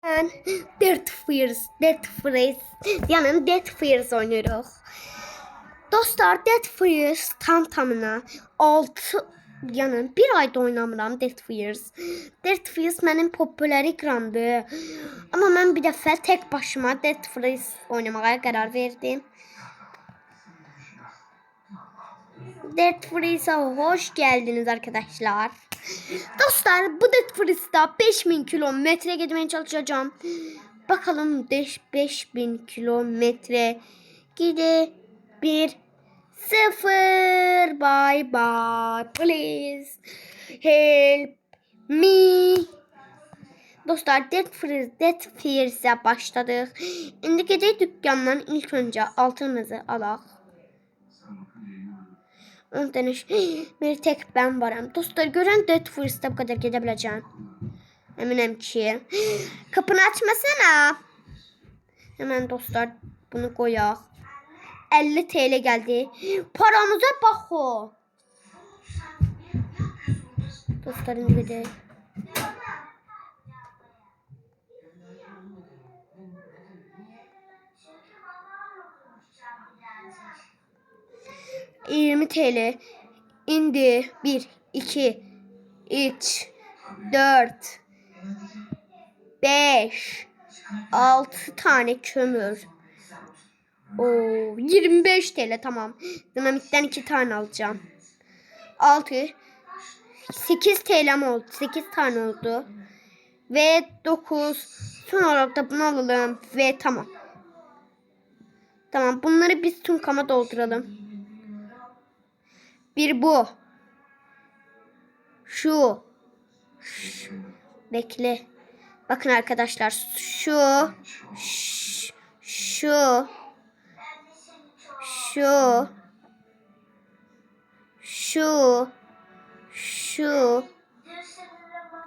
Ben Dead Freeze yani Dead Freeze oynuyoruz. Dostlar Dead Freeze tam tamına 6 yani bir ayda oynamıram Dead Freeze. Dead Freeze benim popüler ekrandı. Ama ben bir defa tek başıma Dead Freeze oynamaya karar verdim. Dead Freeze'a hoş geldiniz arkadaşlar. Dostlar bu Dead Freeze'da 5000 kilometre gitmeye çalışacağım. Bakalım 5000 kilometre gidebilir. Sıfır. Bye bye. Please help me. Dostlar Dead Freeze'e başladık. İndi gedək dükkandan ilk önce altınımızı alaq. 10 tane bir tek ben varım. Dostlar görən Dead Freeze'de bu kadar gedə biləcəm. Eminim ki. Kapını açmasana. Hemen dostlar bunu koyaq. 50 TL geldi. Paramıza bak o. Dostlarım gidelim. TL. İndi 1, 2, 3, 4, 5, 6 tane kömür. O 25 TL tamam. Dinamitten 2 tane alacağım. 6 8 TL'm oldu. 8 tane oldu. Ve 9. Son olarak da bunu alalım. Ve tamam. Tamam bunları biz tunkama dolduralım. Bir bu. Şu. Bekle. Bakın arkadaşlar. Şu. Şu. Şu. Şu. Şu.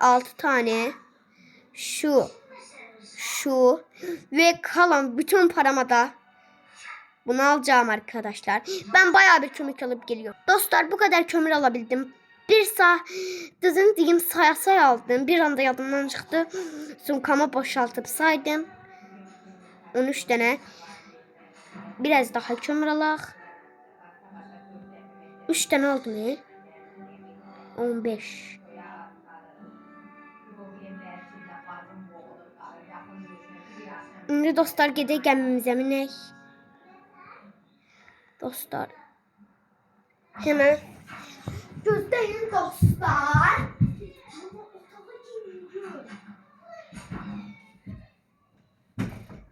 6 tane. Şu. Şu. Ve kalan bütün parama da bunu alacağım arkadaşlar. Ben bayağı bir kömür alıp geliyorum. Dostlar bu kadar kömür alabildim. Bir dizin diyeyim say aldım. Bir anda yadımdan çıktı. Sunkama boşaltıp saydım. 13 tane. Biraz daha kömür alaq. 3 tane oldu ne? 15. Şimdi dostlar gedək gəmimizə minək. Dostlar. Hemen. Gözləyin dostlar.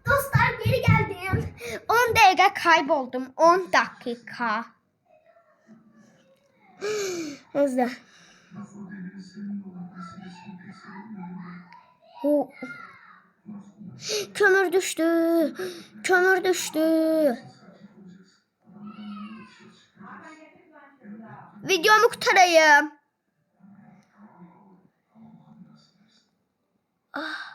Dostlar geri geldim. 10 dakika kayboldum. 10 dakika. Hızlı. Kömür düştü. Kömür düştü. Videomu kurtarayım. Ah.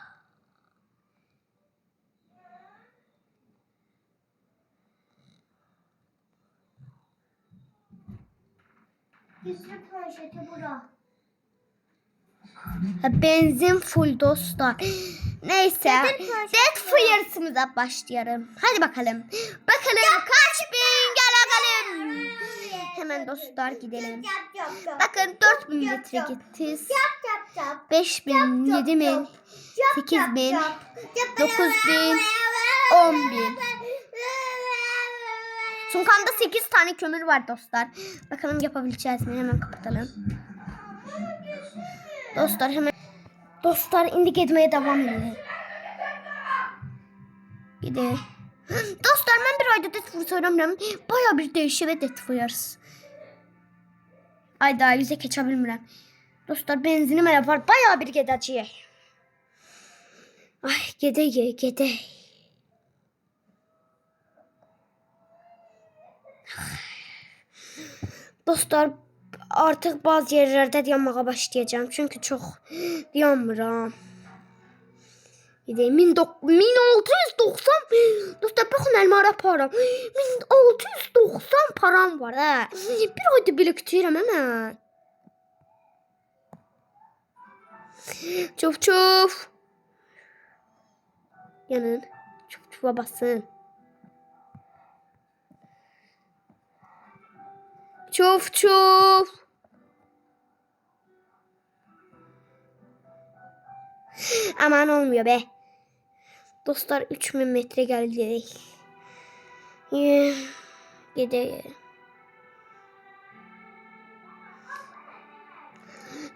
Benzin full dostlar. Neyse. Dead Freeze'ımıza başlayalım. Hadi bakalım. Bakalım kaç bin gel bakalım. Hemen dostlar gidelim. Bakın 4000 metre gittik. 5000, 7000, 8000, 9000, 10000. Sunkamda 8 tane kömür var dostlar. Bakalım yapabileceğiz mi? Hemen kapatalım. Dostlar hemen. Dostlar indi gitmeye devam edelim. Gidelim. Dostlar ben bir ayda Dead Freeze oynamıram. Baya bir değişik ve Dead Freeze. Ay daha yüze keçebilmirəm. Dostlar benzinim elə var. Baya bir gedəcəyik. Ay gedək. Dostlar artık bazı yerlerde yanmağa başlayacağım. Çünkü çok yanmıram. Gideyim 1690. Dostlar bakın elmara param. 1690 param var ha. Bir ayda biriktirəm hemen. Çuf. Yanın. Çupa basın. Çuf. Aman olmuyor be. Dostlar 3000 metre geldik. Gidelim.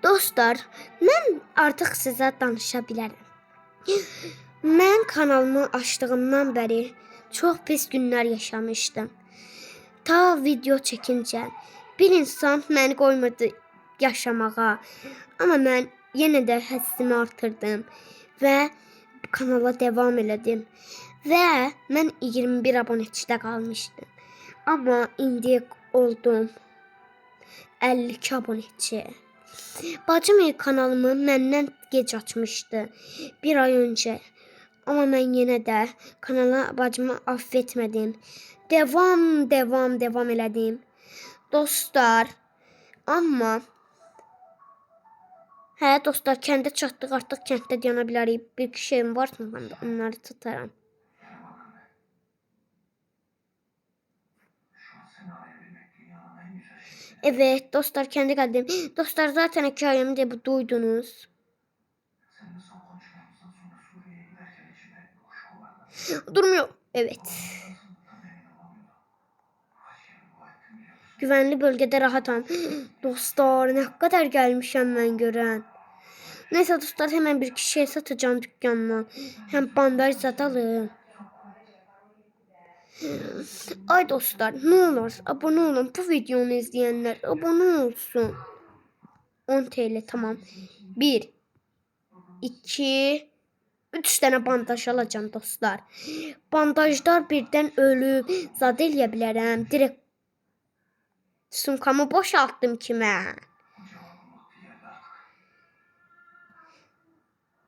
Dostlar, mən artıq sizə danışa bilərəm. Mən kanalımı açdığımdan bəri çox pis günlər yaşamışdım. Ta video çəkincə bir insan məni qoymurdu yaşamağa. Amma mən yenə də həssimi artırdım və kanala devam elədim. Və mən 21 abunəçidə qalmışdım. Amma indi oldum 52 abunəçi. Bacım kanalımı məndən gec açmışdı. Bir ay öncə. Amma mən yenə də kanala bacımı affetmədim. Devam elədim. Dostlar, amma dostlar, kəndə çatdıq, artıq kənddə dayana bilərik. Bir iki şeyim var, onları tutarım. Evet dostlar, kəndə gəldim. Dostlar, zaten hikayemi de bu duydunuz. Durmuyor. Evet. Güvenli bölgede rahatam. Dostlar, ne kadar gelmişim ben gören. Neyse dostlar, hemen bir iki şey satacağım dükkandan. Hem bandaj satalım. Ay dostlar, ne olur abone olun. Bu videomu izleyenler abone olsun. 10 TL tamam. 1 2 3 tane bandaj alacağım dostlar. Bandajlar birden ölüb zad eləyə bilərəm. Direkt sumkamı boşalttım ki mən.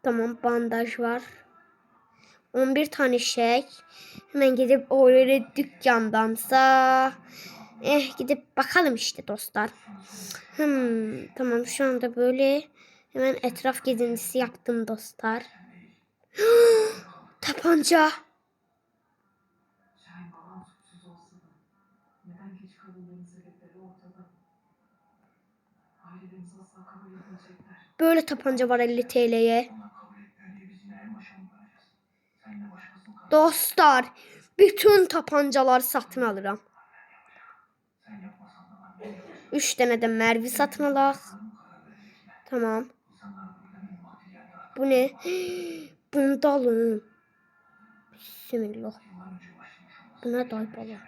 Tamam, bandaj var. 11 tane şey. Hemen gidip o öyle dükkandansa gidip bakalım işte dostlar. Tamam, şu anda böyle hemen etraf gezintisi yaptım dostlar. Tapanca. Böyle tapanca var 50 TL'ye. Dostlar, bütün tapancaları satın alırım. 3 tane de mermi satın alaq. Tamam. Bu ne? Bunu da alın. Bismillah. Buna da yapalım.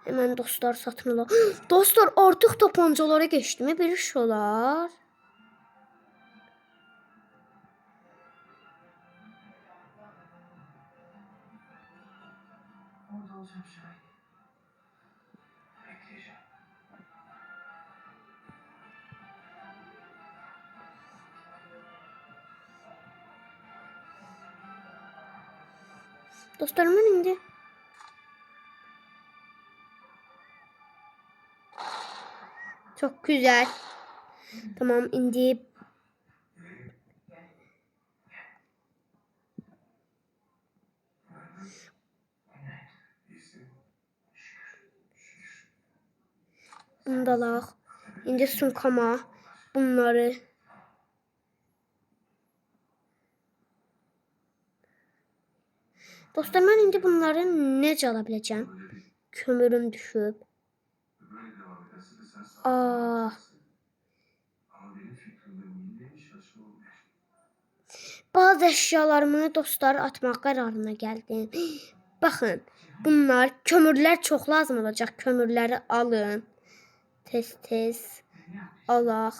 Hemen dostlar satın alaq. Dostlar, artıq tapancalara geçtim. Bir iş olar. Dostlarımın indi. Çok güzel. Tamam, indi. Bunu da alaq. İndi sumkama bunları. Dostlar, mən indi bunları necə ala biləcəm? Kömürüm düşüb. Bazı əşyalarımı dostlar atmaq qərarına gəldim. Baxın, bunlar kömürlər çox lazım olacaq. Kömürləri alın. Tez alaq.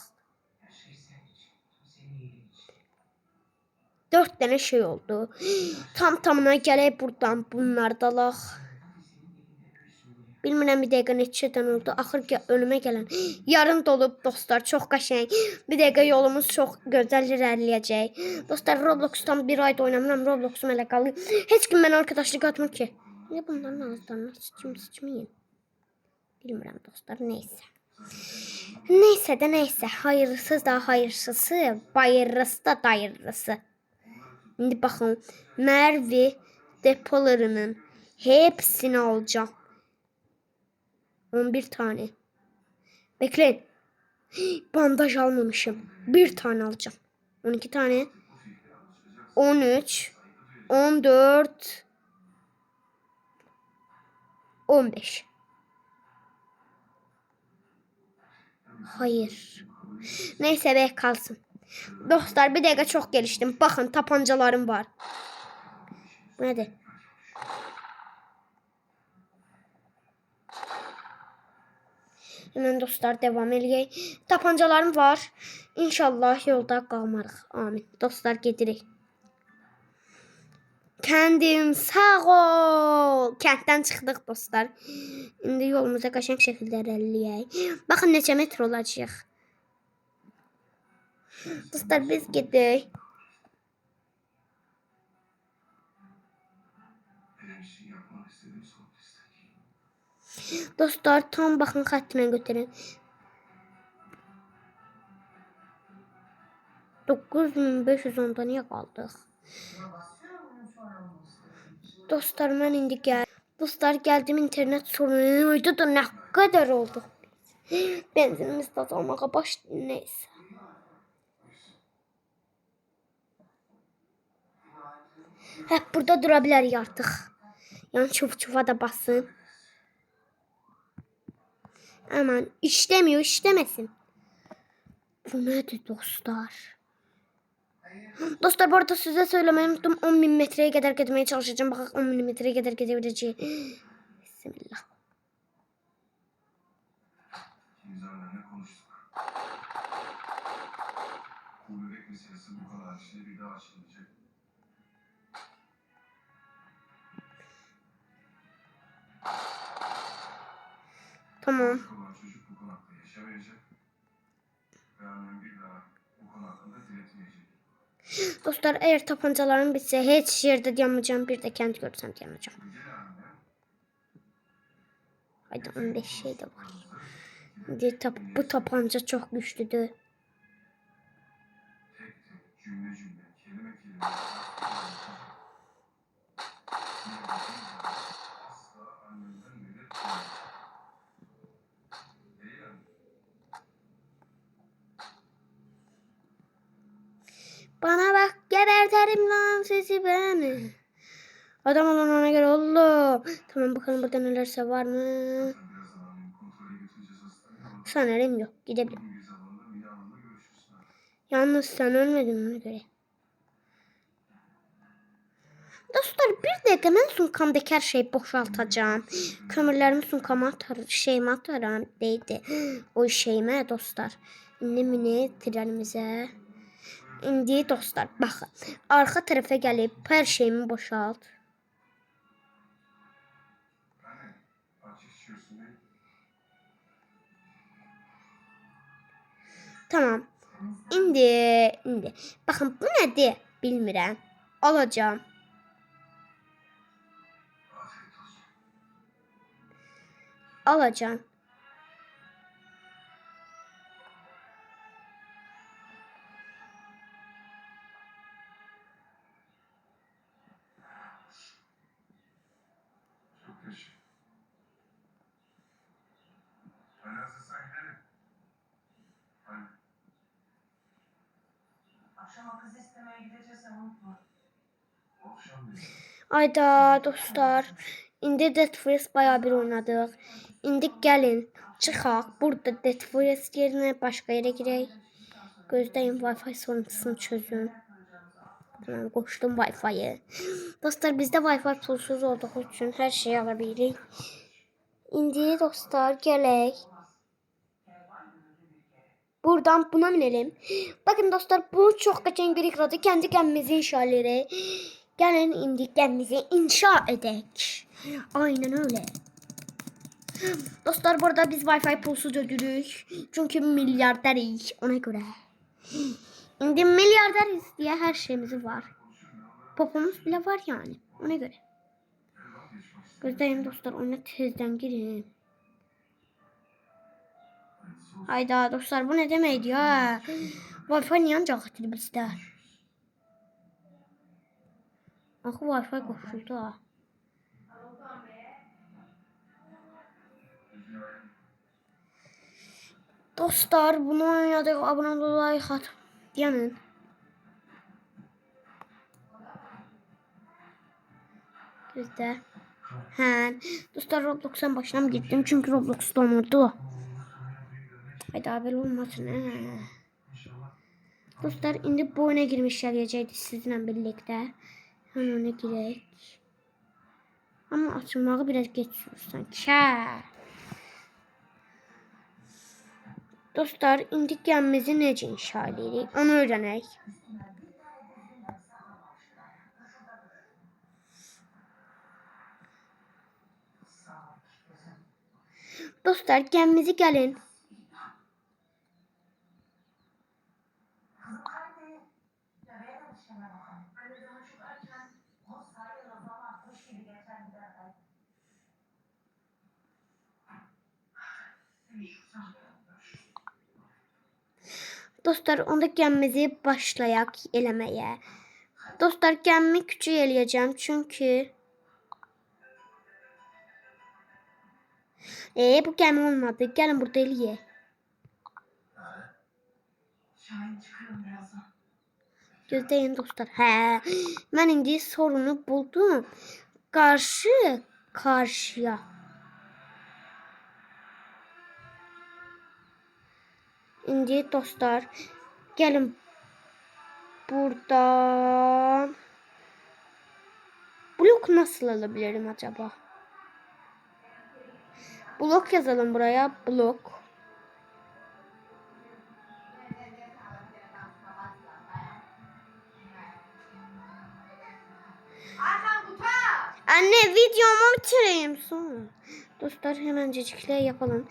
4 tane şey oldu. Tamına gələk buradan bunları da alaq. Bilmirəm bir dəqiqə neçədən oldu. Axır ki önümə gələn. Yarım dolub dostlar, çox qəşəng. Bir dəqiqə yolumuz çox gözəl irəliləyəcək. Dostlar, Roblox'tan bir ayda oynamıram. Roblox'um elə qalır. Heç kim mənə arkadaşlık atmır ki. Niyə bunların ağızlarına sıçmayayım? Bilmirəm dostlar, neysə. Neyse de neyse. Hayırlısı da hayırsızı. Bayırlısı da dayırlısı. Şimdi bakın. Merve depolarının hepsini alacağım. 11 tane. Bekleyin. Bandaj almamışım. Bir tane alacağım. 12 tane. 13. 14. 15. Hayır. Neyse be kalsın. Dostlar bir dakika çok geliştim. Bakın tapancalarım var. Bu nedir? Hemen dostlar devam edeyim. Tapancalarım var. İnşallah yolda qalmarıq. Amin. Dostlar gedirik. Kendim sağ ol. Kənddən çıxdıq dostlar. İndi yolumuza qəşəng şəkildə irəliləyək. Baxın neçə metr olacaq. Dostlar biz gedirik. Dostlar tam baxın xəttimə götürün. 9510'da niye qaldıq? Dostlar mən indi Dostlar geldim internet sorunuydu da ne kadar oldu. Benzinimiz de azalmağa başladı neyse. Hep burada durabilir artık. Yani çuva da basın. Aman işlemiyor işlemesin. Bu nedir dostlar? Dostlar bu arada size söylemeyi unuttum. 10.000 metreye kadar gitmeye çalışacağım. Bakın 10.000 metreye kadar gidebileceğim. Bismillah. Tamam. Dostlar eğer tapancalarım bitse hiç yerde yanmayacağım. Bir de kendi görsem yanacağım. Haydi 15 şey de var. Bu tapanca çok güçlüdür. Bana bak geberterim lan sizi beni. Adam olan ona göre oğlum. Tamam bakalım burada nelerse var mı? Sanırım yok. Gidebilirim. Yalnız sen ölmedin ona göre. Dostlar bir dakika ben sunkamdaki her şeyi boşaltacağım. Kömürlerimi sunkama şeyime atarım. Deydi. O şeyime dostlar. İndi mini trenimize. İndi dostlar bakın. Arka tarafa gelip her şeyimi boşalt. Tamam. İndi. Bakın bu nedir bilmirəm. Alacağım. Alacağım. Ayda dostlar. İndi Dead Forest bayağı bir oynadık. İndi gəlin çıxaq. Burada Dead Forest yerine başka yere girək. Gözləyin Wi-Fi soruntusunu çözün. Tamam koştum Wi-Fi'ye. Dostlar bizde Wi-Fi pulsuz olduğu için her şeyi alabilirik. İndi dostlar gələk. Buradan buna binelim. Bakın dostlar bu çok kaçan bir ikradı. Kendi kendimizi inşa ederek. Gelin indi kendimizi inşa edek. Aynen öyle. Dostlar burada biz Wi-Fi pulsuz ödülük. Çünkü milyarderiz ona göre. Şimdi milyarderiz diye her şeyimiz var. Popomuz bile var yani ona göre. Gözleyin dostlar oyuna tezden girin. Hayda dostlar, bu ne demeydi ya? Wi-Fi niye ancak atıldı bizde? Axı Wi-Fi kopuldu ha. Dostlar, bunu oynadık. Abone olun, like at. Yanın. Bizde. He. Dostlar, Roblox'un başına mı gittim? Çünkü Roblox donurdu. Haydi haber olmasın. He. Dostlar, indi bu oyuna girmiş gələcəkdi sizinle birlikte. Hemen ona girək. Ama açılmağı biraz geç sanki. Dostlar, indi gəmimizi necə inşa edirik? Onu öyrənək. Dostlar, gəmimizi gəlin. Dostlar, onda gəmimizi başlayak eləməyə. Dostlar, gəmimi küçük eləyəcəm çünki bu gəmi olmadı. Gəlin burada eləyək. Gözləyin dostlar. Mən indi sorunu buldum. Karşıya. İndi dostlar, gəlin buradan. Blok nasıl alabilirim acaba? Blok yazalım buraya. Blok. Anne, videomu bitireyim sonra. Dostlar, hemencecikle yapalım.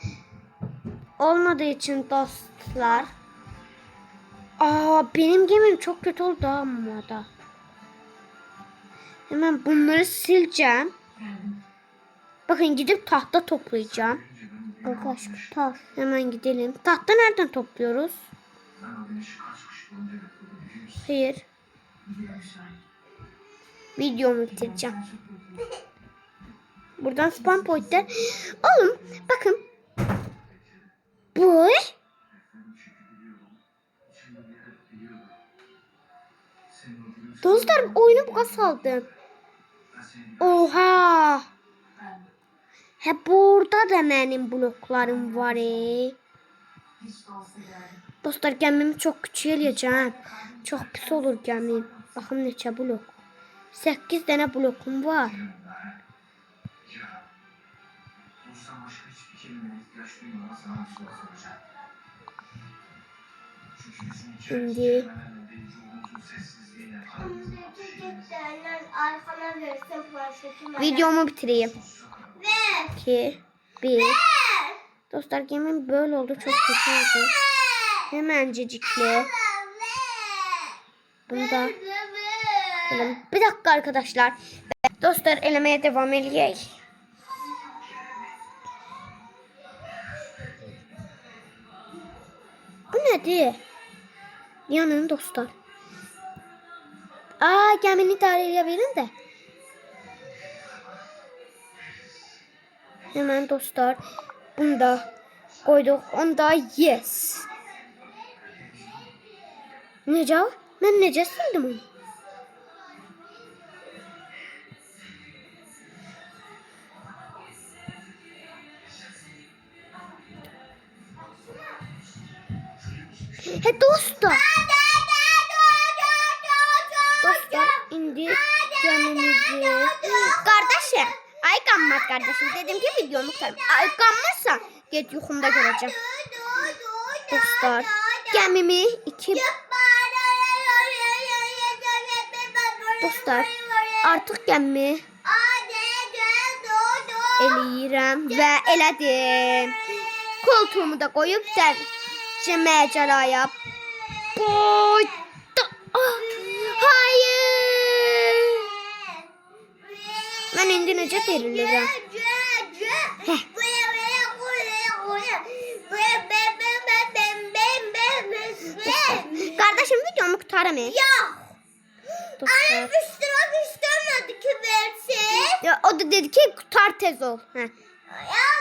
Olmadığı için dostlar. Benim gemim çok kötü oldu ama da. Hemen bunları sileceğim. Bakın, gidip tahta toplayacağım. Arkadaşlar, hemen gidelim. Tahta nereden topluyoruz? Hayır. Videomu bitireceğim. Buradan spam point'te. Oğlum bakın. Bu. Dostlar, oyunu bu saldım. Oha. Burada da benim bloklarım var. Dostlar, gəmimi çok küçük eləyəcəm. Çok pis olur gəmim. Baxın neçə blok. 8 tane blokum var. Şimdi videomu bitireyim. 2 1. Dostlar, gemim böyle oldu, çok kötü oldu. Hemencecikle. Bunda. Bir dakika arkadaşlar. Dostlar, elemeye devam edeyim. Bu nedir? Yanın dostlar. Gemini tarihe verin de. Hemen dostlar. Bunu da koyduk. Onda yes. Nece? Ben nece sildim onu? Dostlar. Dostlar, indi gemimizi. Kardeşim. Ay kanmaz kardeşim. Dedim ki videomu tutarım. Ay kanmazsan git yuxumda göreceğim. Dostlar, gemimi 2. Dostlar, artık gemimi eləyirəm və elədim. Koltuğumu da koyup macəraya boydum. Hayır. Ben indi necə dirilirəm? tutarım. Yok. Dostlar. Annem üstüme istemedi ki versin. Ya, o da dedi ki tutar tez ol. Heh. Ya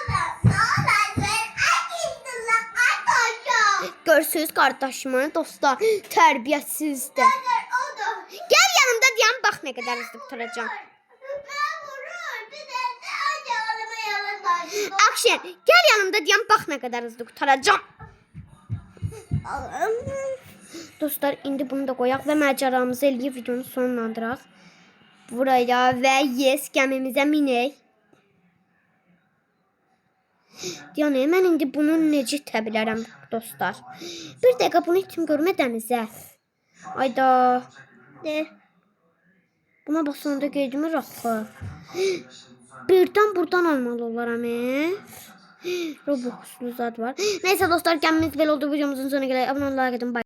ne olur ben akıllılar atacağım. Görsünüz kardeşimin dostlar terbiyəsizdir. O da. Gel yanımda diyen bak ne kadar hızlı tutaracağım. Ben vurur. Bir de acalımı yavaş. Akşen gel yanımda diyen bak ne kadar hızlı tutaracağım. Dostlar indi bunu da koyak ve məcaramızı eləyib videonu sonlandıraq. Buraya ve yes gəmimizə minək. Yəni mən indi bunu necə itə bilərəm dostlar. Bir dəqiqə bunu itim görmə dənizə. Ayda. De. Buna basanda qeydimi axı. Birdən buradan almalı olaram. Robux'lu zat var. Neyse dostlar, kendiniz böyle oldu, videomuzun sonuna geldik. Abone olmayı, like edin. Bye.